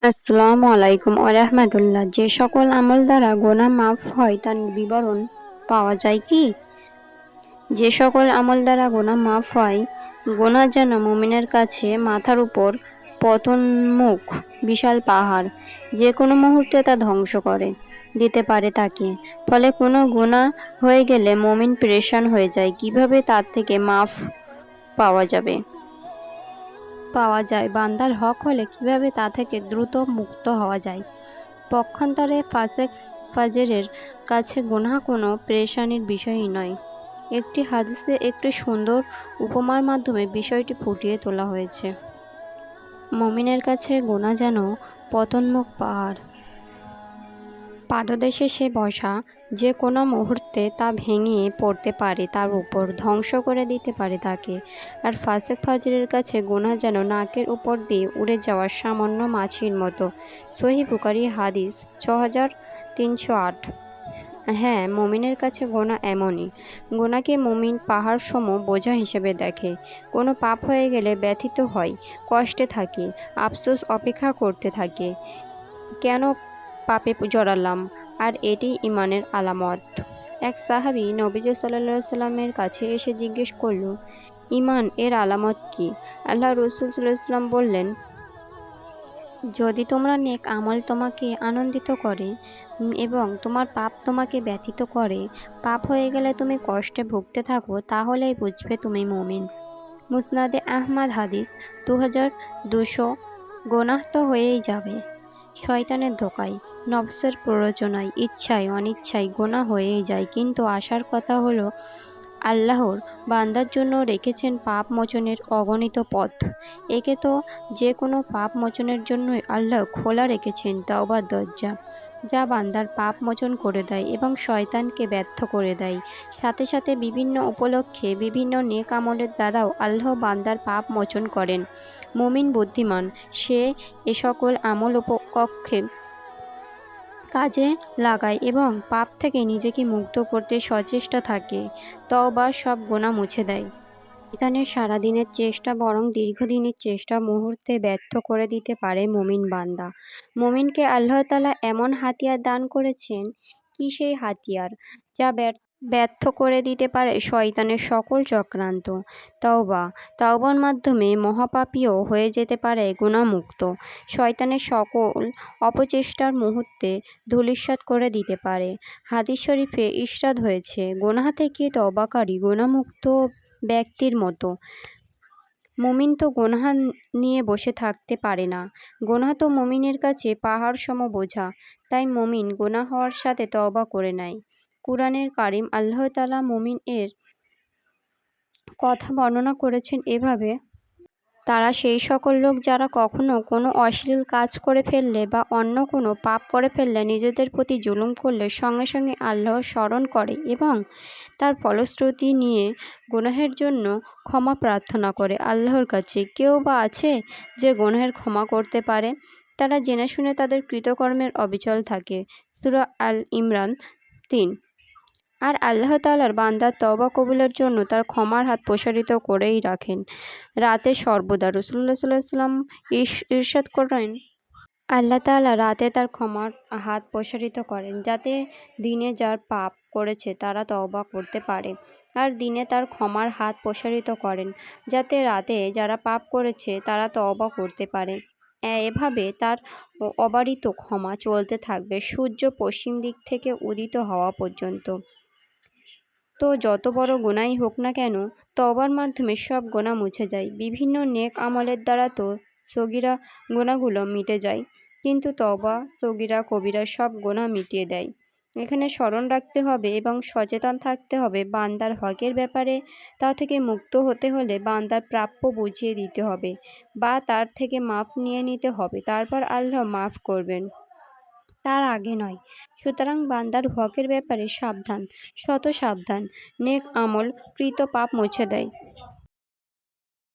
আসসালামু আলাইকুম ওয়া যে সকল আমল দ্বারা গুনাহ মাফ হয় তার বিবরণ পাওয়া যায় কি? যে সকল আমল দ্বারা গুনাহ মাফ হয়, গুনাহ যেন মুমিনের কাছে মাথার উপর পতনমুখ বিশাল পাহাড়, যে কোনো মুহূর্তে তা ধ্বংস করে দিতে পারে তাকে। ফলে কোনো গুনাহ হয়ে গেলে মুমিন পেরেশান হয়ে যায়, কিভাবে তার থেকে মাফ পাওয়া যায়, বান্দার হক হলে কিভাবে তা থেকে দ্রুত মুক্ত হওয়া যায়। পক্ষান্তরে ফাসেক ফাজেরের কাছে গুনাহ কোনো পেরেশানির বিষয়ই নয়। একটি হাদিসে একটি সুন্দর উপমার মাধ্যমে বিষয়টি ফুটিয়ে তোলা হয়েছে। মুমিনের কাছে গুনাহ যেন পতনমুখ পাহাড়, পাদদেশে সে বসা, যে কোনো মুহূর্তে তা ভেঙে পড়তে পারে তার উপর, ধ্বংস করে দিতে পারে তাকে। আর ফাসেক ফাজরের কাছে গুনাহ যেন নাকের উপর দিয়ে উড়ে যাওয়া সামান্য মাছির মতো। সহিহ বুখারী হাদিস ৬৩০৮। হ্যাঁ, মুমিনের কাছে গুনাহ এমনই। গুনাহকে মুমিন পাহাড় সম বোঝা হিসেবে দেখে। কোনো পাপ হয়ে গেলে ব্যথিত হয়, কষ্টে থাকে, আফসোস অপেক্ষা করতে থাকে, কেন পাপে জড়ালাম। আর এটি ইমানের আলামত। এক সাহাবী নবীজি সাল্লাল্লাহু আলাইহি সাল্লামের কাছে এসে জিজ্ঞেস করল, ইমান এর আলামত কি? আল্লাহ রাসূল সাল্লাল্লাহু আলাইহি সাল্লাম বললেন, যদি তোমরা নেক আমল তোমাকে আনন্দিত করে এবং তোমার পাপ তোমাকে ব্যথিত করে, পাপ হয়ে গেলে তুমি কষ্টে ভুগতে থাকো, তাহলেই বুঝবে তুমি মুমিন। মুসনাদে আহমদ হাদিস 2200। গুনাহ তো হয়েই যাবে, শয়তানের ধোঁকায়, নফসের প্ররোচনায়, ইচ্ছায় অনিচ্ছায় গুনাহ হয়েই যায়, কিন্তু আসার কথা হলো আল্লাহর বান্দার জন্য রেখেছেন পাপ মোচনের অগণিত পথ। একে তো যে কোনো পাপ মোচনের জন্যই আল্লাহ খোলা রেখেছেন তওবার দরজা, যা বান্দার পাপ মোচন করে দেয় এবং শয়তানকে ব্যর্থ করে দেয়। সাথে সাথে বিভিন্ন উপলক্ষে বিভিন্ন নেক আমলের দ্বারাও আল্লাহ বান্দার পাপ মোচন করেন। মুমিন বুদ্ধিমান, সে এ সকল আমল উপকক্ষে কাজে লাগায় এবং পাপ থেকে নিজেকে মুক্ত করতে সচেষ্ট থাকে। তওবা সব গুনাহ মুছে দেয়। এখানে সারাদিনের চেষ্টা বরং দীর্ঘদিনের চেষ্টা মুহূর্তে ব্যর্থ করে দিতে পারে মুমিন বান্দা। মুমিনকে আল্লাহ তাআলা এমন হাতিয়ার দান করেছেন। কি সেই হাতিয়ার, যা ব্যর্থ করে দিতে পারে শয়তানের সকল চক্রান্ত? তওবা। তওবার মাধ্যমে মহাপাপীও হয়ে যেতে পারে গুনাহমুক্ত। শয়তানের সকল অপচেষ্টার মুহূর্তে ধূলিসাৎ করে দিতে পারে। হাদিস শরীফে ইরশাদ হয়েছে, গুনাহ থেকে তওবাকারী গুনাহমুক্ত ব্যক্তির মতো। মুমিন তো গুনাহ নিয়ে বসে থাকতে পারে না। গুনাহ তো মুমিনের কাছে পাহাড় সম বোঝা। তাই মুমিন গুনাহ হওয়ার সাথে তওবা করে নেয়। কুরআনুল কারীম আল্লাহ তাআলা মুমিন এর কথা বর্ণনা করেছেন এভাবে, তারা সেই সকল লোক যারা কখনো কোনো অশ্লীল কাজ করে ফেললে বা অন্য কোনো পাপ করে ফেললে, নিজেদের প্রতি জুলুম করলে সঙ্গে সঙ্গে আল্লাহর স্মরণ করে এবং তার ফলশ্রুতি নিয়ে গুনাহের জন্য ক্ষমা প্রার্থনা করে আল্লাহর কাছে। কেউ বা আছে যে গুনাহের ক্ষমা করতে পারে? তারা জেনে শুনে তাদের কৃতকর্মের অবিচল থাকে। সূরা আল ইমরান 3। আর আল্লাহ তাআলার বান্দার তওবা কবুলের জন্য তার ক্ষমার হাত প্রসারিত করেই রাখেন রাতে সর্বদা। রাসূলুল্লাহ সাল্লাল্লাহু আলাইহি ওয়াসাল্লাম ইরশাদ করেন, আল্লাহ তাআলা রাতে তার ক্ষমার হাত প্রসারিত করেন, যাতে দিনে যার পাপ করেছে তারা তওবা করতে পারে, আর দিনে তার ক্ষমার হাত প্রসারিত করেন, যাতে রাতে যারা পাপ করেছে তারা তওবা করতে পারে। এভাবে তার অবারিত ক্ষমা চলতে থাকবে সূর্য পশ্চিম দিক থেকে উদিত হওয়া পর্যন্ত। তো যত বড় গুনাহই হোক না কেন, তওবার মাধ্যমে সব গুনাহ মুছে যায়। বিভিন্ন নেক আমলের দ্বারা তো সগীরা গুনাহগুলো মিটে যায়, কিন্তু তওবা সগীরা কবিরা সব গুনাহ মিটিয়ে দেয়। এখানে স্মরণ রাখতে হবে এবং সচেতন থাকতে হবে বান্দার হকের ব্যাপারে। তা থেকে মুক্ত হতে হলে বান্দার প্রাপ্য বুঝিয়ে দিতে হবে বা তার থেকে মাফ নিয়ে নিতে হবে, তারপর আল্লাহ মাফ করবেন, তার আগে নয়। সুতরাং বান্দার হকের ব্যাপারে সাবধান, শত সাবধান। নেক আমল কৃত পাপ মুছে দেয়।